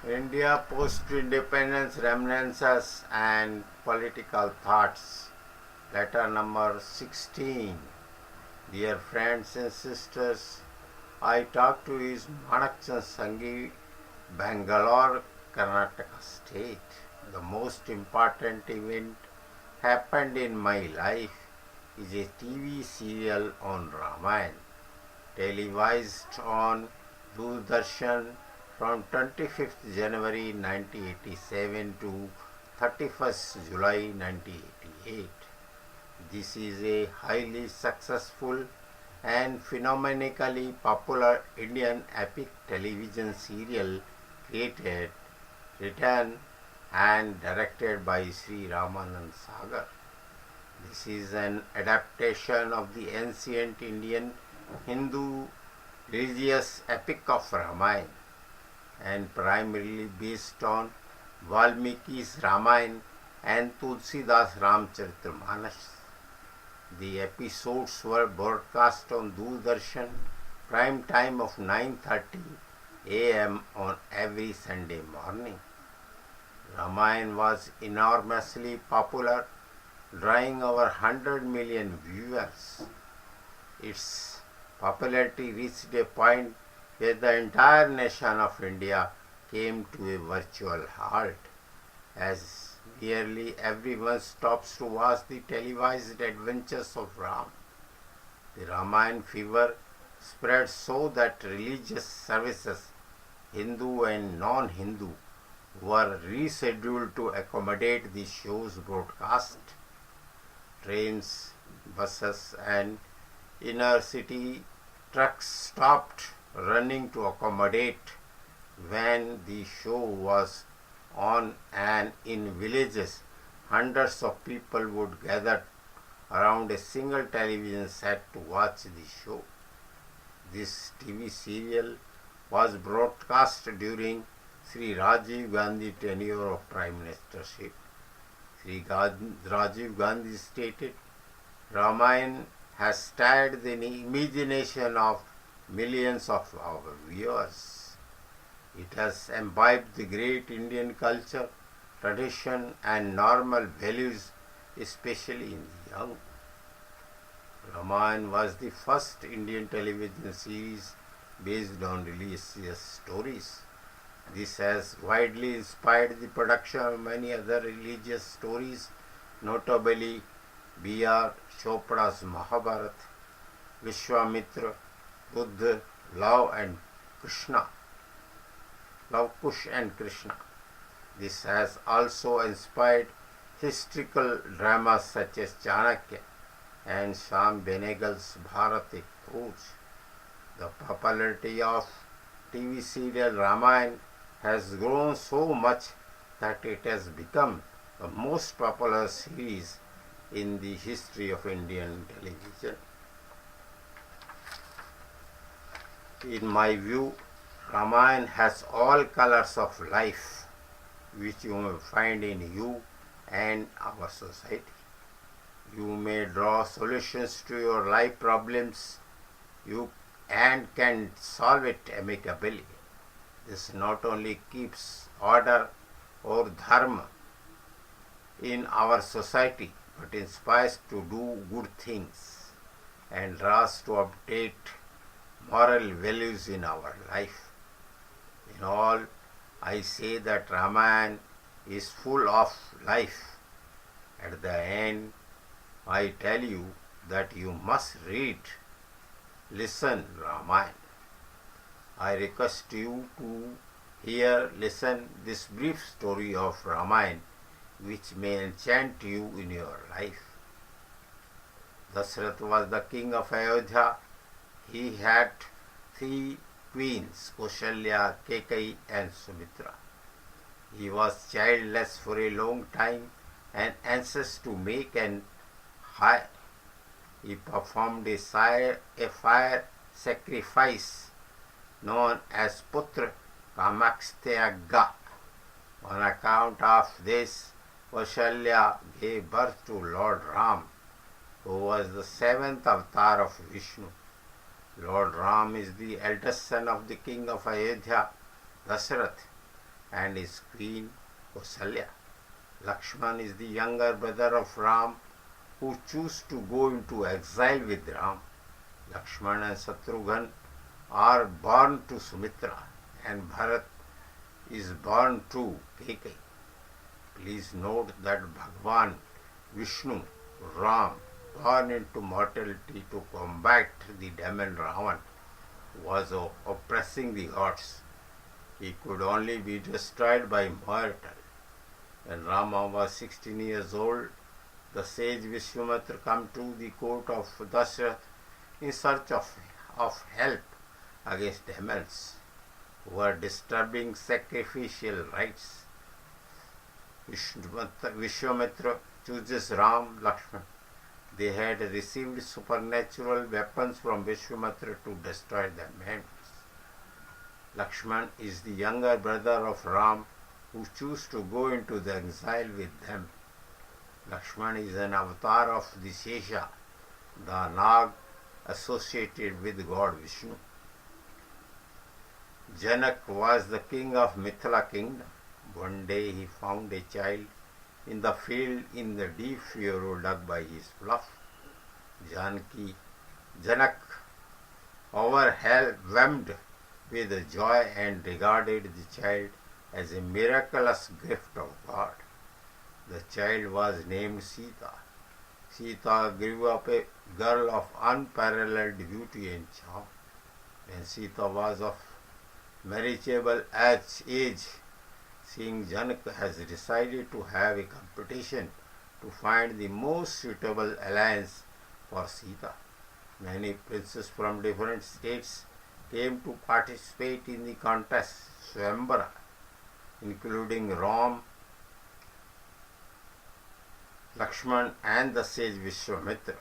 India post-independence reminiscences and political thoughts. Letter number 16. Dear friends and sisters, I talk to His Manak Sanghi, Bangalore, Karnataka state. The most important event happened in my life is a TV serial on Ramayana, televised on Doordarshan from 25th January 1987 to 31st July 1988. This is a highly successful and phenomenally popular Indian epic television serial created, written and directed by Shri Ramanand Sagar. This is an adaptation of the ancient Indian Hindu religious epic of Ramayana and primarily based on Valmiki's Ramayana and Tulsidas' Ramcharitmanas. The episodes were broadcast on Doordarshan prime time of 9:30 a.m. on every Sunday morning. Ramayana was enormously popular, drawing over 100 million viewers. Its popularity reached a point where the entire nation of India came to a virtual halt, as nearly everyone stops to watch the televised adventures of Ram. The Ramayana fever spread so that religious services, Hindu and non-Hindu, were rescheduled to accommodate the show's broadcast. Trains, buses, and inner city trucks stopped running to accommodate when the show was on, and in villages hundreds of people would gather around a single television set to watch the show. This TV serial was broadcast during Sri Rajiv Gandhi tenure of Prime Ministership. Rajiv Gandhi stated, Ramayana has stirred the imagination of millions of our viewers. It has imbibed the great Indian culture, tradition and normal values, especially in the young. Ramayana was the first Indian television series based on religious stories. This has widely inspired the production of many other religious stories, notably B.R. Chopra's Mahabharata, Vishwamitra, Buddha, Love Kush and Krishna. This has also inspired historical dramas such as Chanakya and Sham Benegal's Bharati Khoj. The popularity of TV serial Ramayana has grown so much that it has become the most popular series in the history of Indian television. In my view, Ramayana has all colors of life which you may find in you and our society. You may draw solutions to your life problems and can solve it amicably. This not only keeps order or dharma in our society, but inspires to do good things and draws to update moral values in our life. In all, I say that Ramayana is full of life. At the end, I tell you that you must listen Ramayana. I request you to listen this brief story of Ramayana, which may enchant you in your life. Dasarath was the king of Ayodhya. He had 3 queens, Kaushalya, Kekai and Sumitra. He was childless for a long time and anxious to make an heir. He performed a fire sacrifice known as Putra Kamakstyaga. On account of this, Kaushalya gave birth to Lord Ram, who was the 7th avatar of Vishnu. Lord Ram is the eldest son of the king of Ayodhya, Dasarath. and his queen Kausalya. Lakshman is the younger brother of Ram who chose to go into exile with Ram. Lakshman and Shatrughan are born to Sumitra and Bharat is born to Kekai. Please note that Bhagwan Vishnu, Ram, born into mortality to combat the demon Ravan, was oppressing the gods. He could only be destroyed by mortal. When Rama was 16 years old, the sage Vishwamitra came to the court of Dashrath in search of help against demons who were disturbing sacrificial rites. Vishwamitra chooses Ram, Lakshman. They had received supernatural weapons from Vishwamitra to destroy the demons. Lakshman is the younger brother of Ram who chose to go into the exile with them. Lakshman is an avatar of the Shesha, the Nag associated with God Vishnu. Janak was the king of Mithila kingdom. One day he found a child in the field in the deep furrow dug by his plough. Janak, overwhelmed with joy, and regarded the child as a miraculous gift of God. The child was named Sita. Sita grew up a girl of unparalleled beauty and charm. When Sita was of marriageable age, seeing Janak has decided to have a competition to find the most suitable alliance for Sita. Many princes from different states came to participate in the contest, Swambara, including Ram, Lakshman and the sage Vishwamitra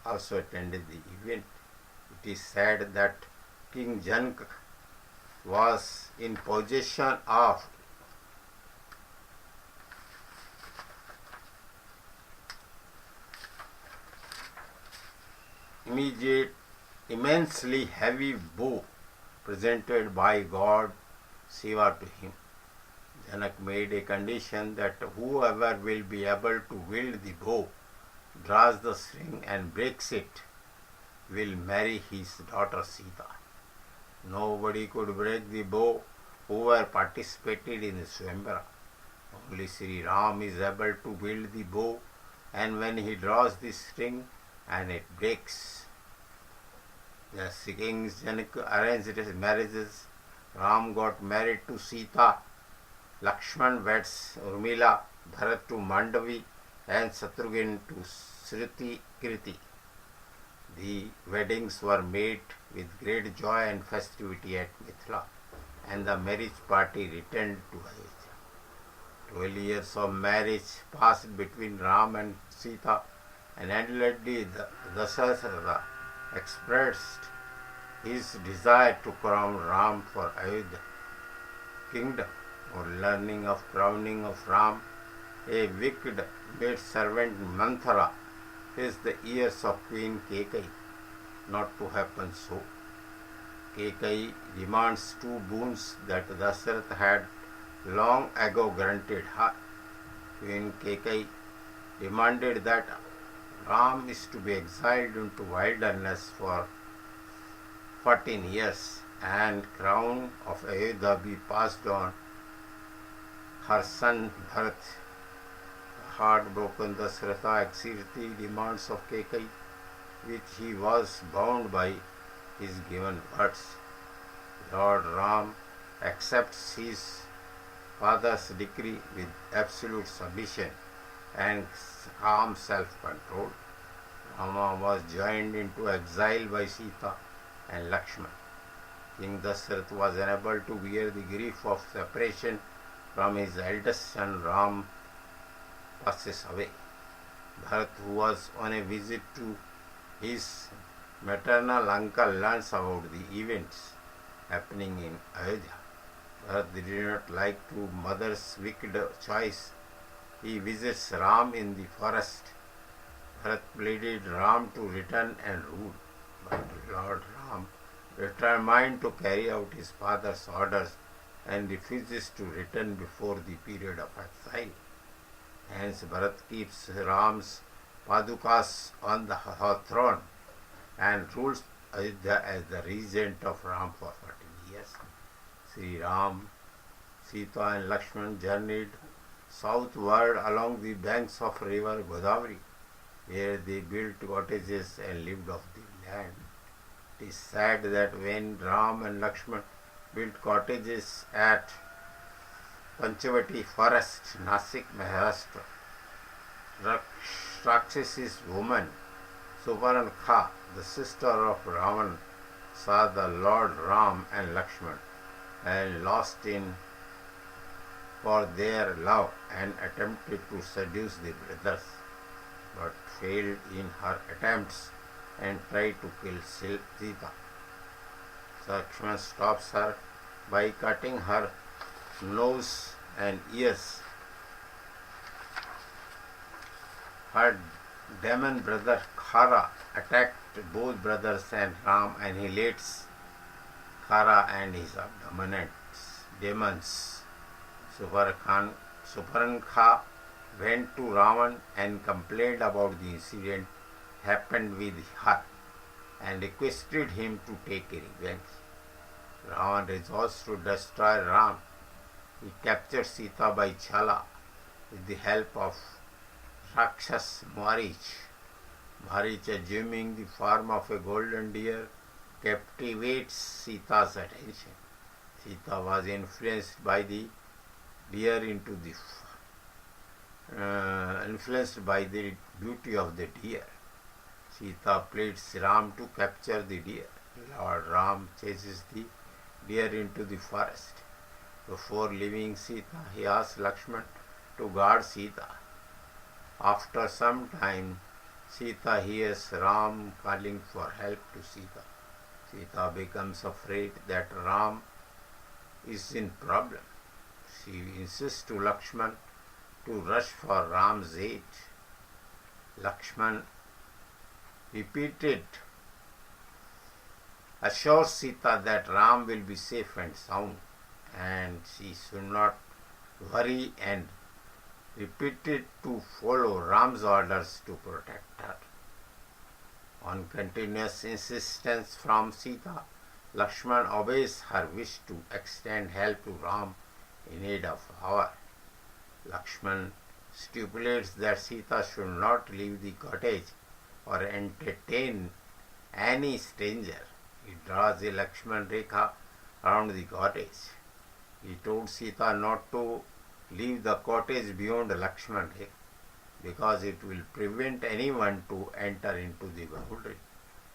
also attended the event. It is said that King Janak was in possession of immensely heavy bow presented by God Shiva to him. Janak made a condition that whoever will be able to wield the bow, draws the string and breaks it, will marry his daughter Sita. Nobody could break the bow whoever participated in the Swambara. Only Shri Ram is able to wield the bow, and when he draws the string and it breaks. The King Janak arranged his marriages. Ram got married to Sita, Lakshman weds Urmila, Bharat to Mandavi, and Shatrughan to Sriti Kriti. The weddings were made with great joy and festivity at Mithila, and the marriage party returned to Ayodhya. 12 years of marriage passed between Ram and Sita, and endlessly Dasharatha expressed his desire to crown Ram for Ayodhya kingdom. On learning of crowning of Ram, a wicked maid servant Manthara faced the ears of Queen Kekai. Not to happen so. Kekai demands two boons that Dasharatha had long ago granted her. Queen Kekai demanded that Ram is to be exiled into wilderness for 14 years and crown of Ayodhya be passed on her son Bharat. Heartbroken, Dasharatha acceded the demands of Kekai, which he was bound by his given words. Lord Ram accepts his father's decree with absolute submission and calm self-control. Rama was joined into exile by Sita and Lakshman. King Dasharatha was unable to bear the grief of separation from his eldest son. Ram passes away. Bharat, who was on a visit to his maternal uncle, learns about the events happening in Ayodhya. Bharat did not like to mother's wicked choice. He visits Ram in the forest. Bharat pleaded Ram to return and rule, but Lord Ram, determined to carry out his father's orders, and refuses to return before the period of exile. Hence Bharat keeps Ram's Padukas on the throne and rules Ayodhya as the regent of Ram for 14 years. Sri Ram, Sita and Lakshman journeyed southward along the banks of river Godavari, where they built cottages and lived off the land. It is said that when Ram and Lakshman built cottages at Panchavati forest, Nasik, Maharashtra, Rakshasi's woman, Suparnkha, the sister of Ravan, saw the Lord Ram and Lakshman and lost in for their love and attempted to seduce the brothers, but failed in her attempts and tried to kill Sita. Lakshman stops her by cutting her nose and ears. Her demon brother Khara attacked both brothers and Ram annihilates Khara and his demons. Suparnkha went to Ravan and complained about the incident happened with her and requested him to take a revenge. Ravan resolves to destroy Ram. He captures Sita by Chala with the help of Rakshas Marich. Marich, assuming the form of a golden deer, captivates Sita's attention. Sita was influenced by the beauty of the deer. Sita pleads Ram to capture the deer. Lord Ram chases the deer into the forest. Before leaving Sita, he asks Lakshman to guard Sita. After some time, Sita hears Ram calling for help to Sita. Sita becomes afraid that Ram is in problem. She insists to Lakshman to rush for Ram's aid. Lakshman repeated assures Sita that Ram will be safe and sound and she should not worry, and repeated to follow Ram's orders to protect her. On continuous insistence from Sita, Lakshman obeys her wish to extend help to Ram in need of hour. Lakshman stipulates that Sita should not leave the cottage or entertain any stranger. He draws a Lakshman Rekha around the cottage. He told Sita not to leave the cottage beyond Lakshman Rekha because it will prevent anyone to enter into the boundary,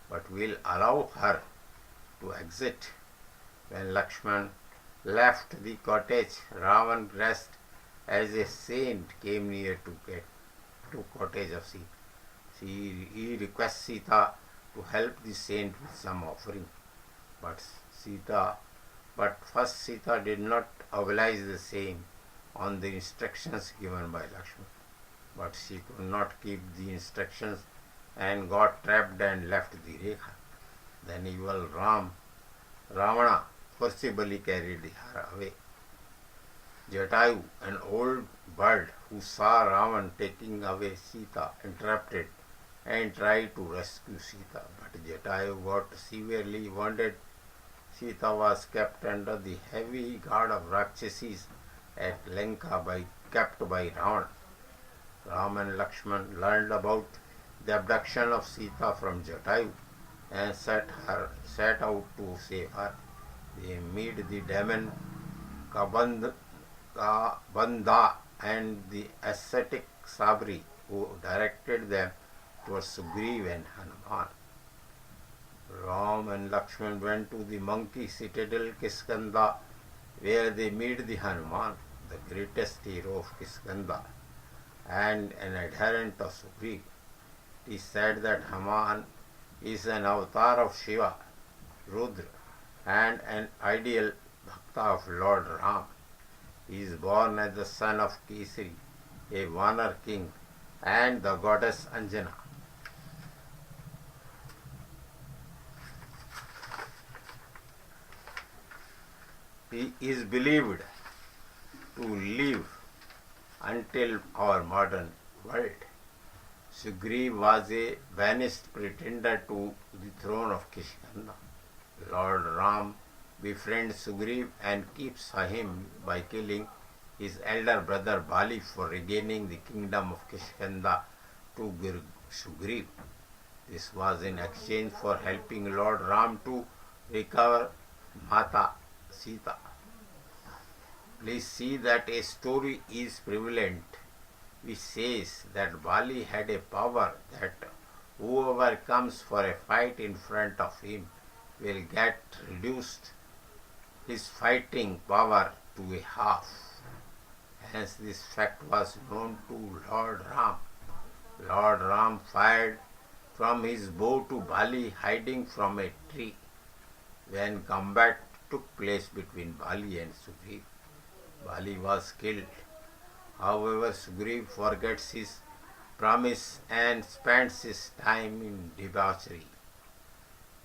but will allow her to exit. When Lakshman left the cottage, Ravan, dressed as a saint, came near to get to cottage of Sita. He requests Sita to help the saint with some offering, but first Sita did not oblige the same on the instructions given by Lakshman. But she could not keep the instructions and got trapped and left the Rekha. Then evil Ravana forcibly carried her away. Jatayu, an old bird who saw Ravan taking away Sita, interrupted and tried to rescue Sita, but Jatayu got severely wounded. Sita was kept under the heavy guard of Rakshasas at Lanka kept by Ravan. Ram and Lakshman learned about the abduction of Sita from Jatayu and set out to save her. They meet the demon Kabanda and the ascetic Sabri, who directed them towards Sugriv and Hanuman. Ram and Lakshman went to the monkey citadel Kiskanda, where they meet the Hanuman, the greatest hero of Kiskanda and an adherent of Sugriv. It is said that Hanuman is an avatar of Shiva, Rudra, and an ideal bhakta of Lord Ram. He is born as the son of Kesari, a Vanar king, and the goddess Anjana. He is believed to live until our modern world. Sugriv was a vanished pretender to the throne of Kishkinda. Lord Ram befriends Sugriv and keeps him by killing his elder brother Bali for regaining the kingdom of Kishkinda to Sugriv. This was in exchange for helping Lord Ram to recover Mata Sita. Please see that a story is prevalent which says that Bali had a power that whoever comes for a fight in front of him will get reduced his fighting power to a half. Hence this fact was known to Lord Ram. Lord Ram fired from his bow to Bali hiding from a tree when combat took place between Bali and Sugriv. Bali was killed. However, Sugriv forgets his promise and spends his time in debauchery.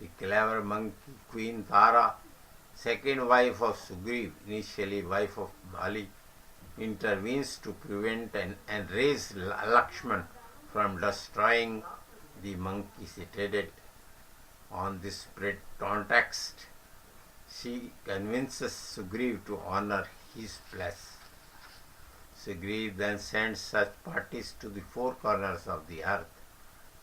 The clever monkey Queen Tara, second wife of Sugriv, initially wife of Bali, intervenes to prevent and raise Lakshman from destroying the monkey citadel. On this pretext, she convinces Sugriv to honor his place. Sugriv then sends such parties to the four corners of the earth.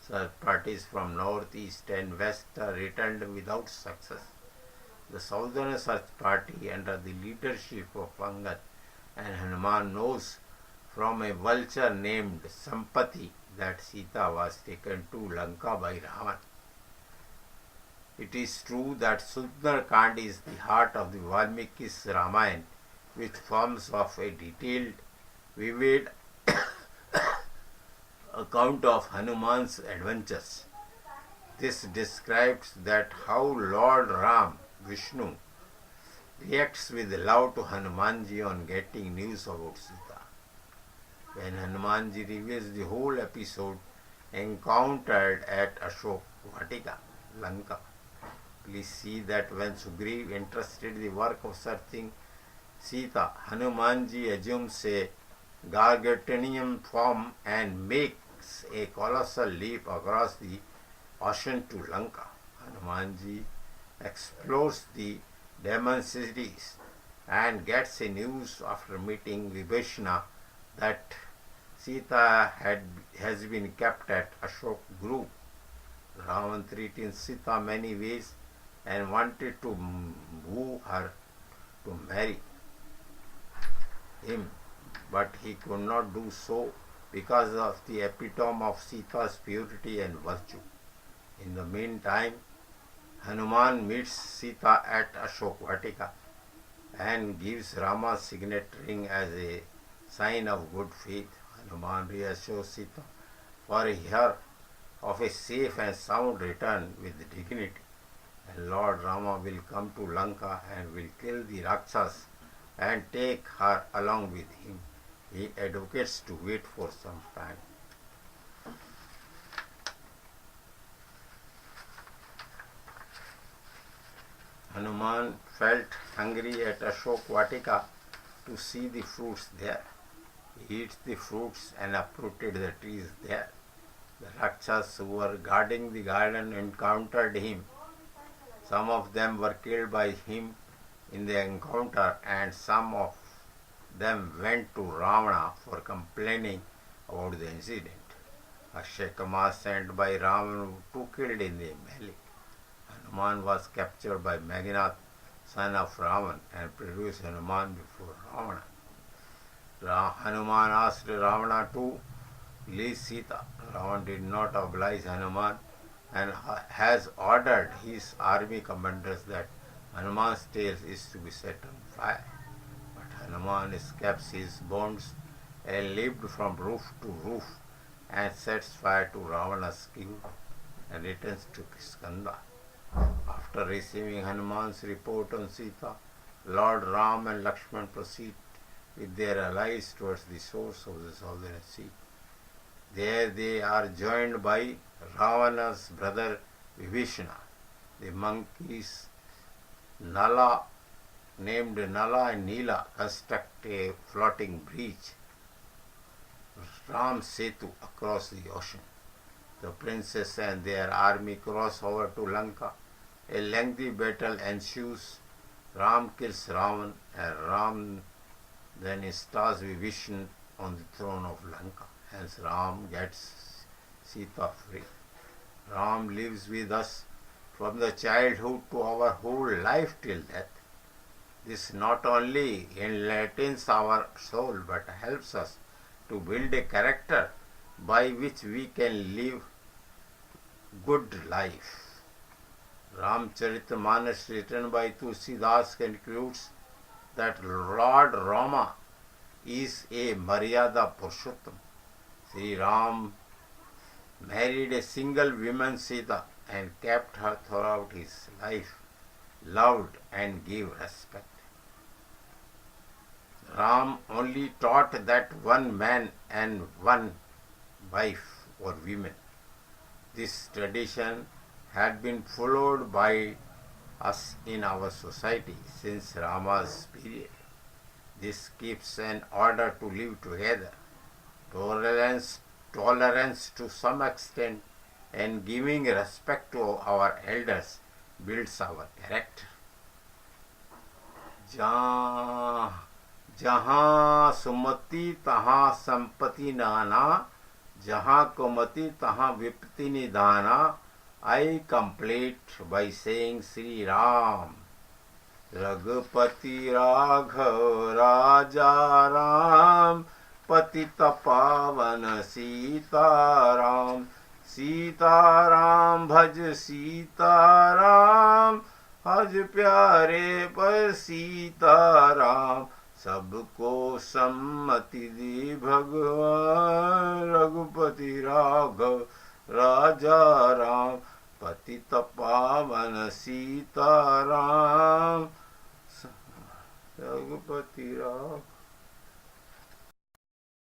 Such parties from north, east and west are returned without success. The southern search party under the leadership of Angad and Hanuman knows from a vulture named Sampati that Sita was taken to Lanka by Ravan. It is true that Sundarkand is the heart of the Valmiki's Ramayana, which forms of a detailed, vivid account of Hanuman's adventures. This describes that how Lord Ram, Vishnu, reacts with love to Hanumanji on getting news about Sita. When Hanumanji reveals the whole episode encountered at Ashok Vatika, Lanka, please see that when Sugriv entrusted the work of searching Sita, Hanumanji assumes a gargantuan form and makes a colossal leap across the ocean to Lanka. Hanumanji explores the demon cities and gets a news after meeting Vibhishana that Sita has been kept at Ashok Grove. Ravan threatened Sita many ways and wanted to woo her to marry him, but he could not do so because of the epitome of Sita's purity and virtue. In the meantime, Hanuman meets Sita at Ashok Vatika and gives Rama's signet ring as a sign of good faith. Hanuman reassures Sita for her of a safe and sound return with dignity, and Lord Rama will come to Lanka and will kill the Rakshas and take her along with him. He advocates to wait for some time. Hanuman felt hungry at Ashok Vatika to see the fruits there. He eats the fruits and uprooted the trees there. The Rakshas who were guarding the garden encountered him. Some of them were killed by him in the encounter, and some of them went to Ravana for complaining about the incident. Akshayakama sent by Ravana too killed in the melee. Hanuman was captured by Meghnath, son of Ravan, and produced Hanuman before Ravana. Hanuman asked Ravana to release Sita. Ravan did not oblige Hanuman and has ordered his army commanders that Hanuman's tail is to be set on fire. But Hanuman escapes his bonds and leaped from roof to roof and sets fire to Ravana's kingdom and returns to Kishkinda. After receiving Hanuman's report on Sita, Lord Ram and Lakshman proceed with their allies towards the source of the southern sea. There they are joined by Ravana's brother Vibhishana. The monkeys Nala named Nala and Neela construct a floating bridge, Ram Setu, across the ocean. The princess and their army cross over to Lanka. A lengthy battle ensues. Ram kills Ravan and Ram then installs Vishnu on the throne of Lanka. Hence Ram gets Sita free. Ram lives with us from the childhood to our whole life till death. This not only enlightens our soul but helps us to build a character by which we can live good life. Ramcharitmanas, written by Tulsidas, concludes that Lord Rama is a Maryada Purushottam. Sri Ram married a single woman Sita and kept her throughout his life, loved and gave respect. Ram only taught that one man and one wife or women. This tradition had been followed by us in our society since Rama's period. This keeps an order to live together. Tolerance to some extent and giving respect to our elders builds our character. जहाँ सुमति तहाँ संपत्ति नाना, जहाँ कुमति तहाँ विपत्ति निधाना. I complete by saying Sri Ram. Raghupati Raghav Raja Ram, Patita Pavan Sita Ram. Sita Ram bhaj Sita Ram, haj प्यारे पर सीता राम. सबको सम्मति दी भगवान, रघुपति राघव राजा राम. पतित पावन सीता राम, रघुपति राघव.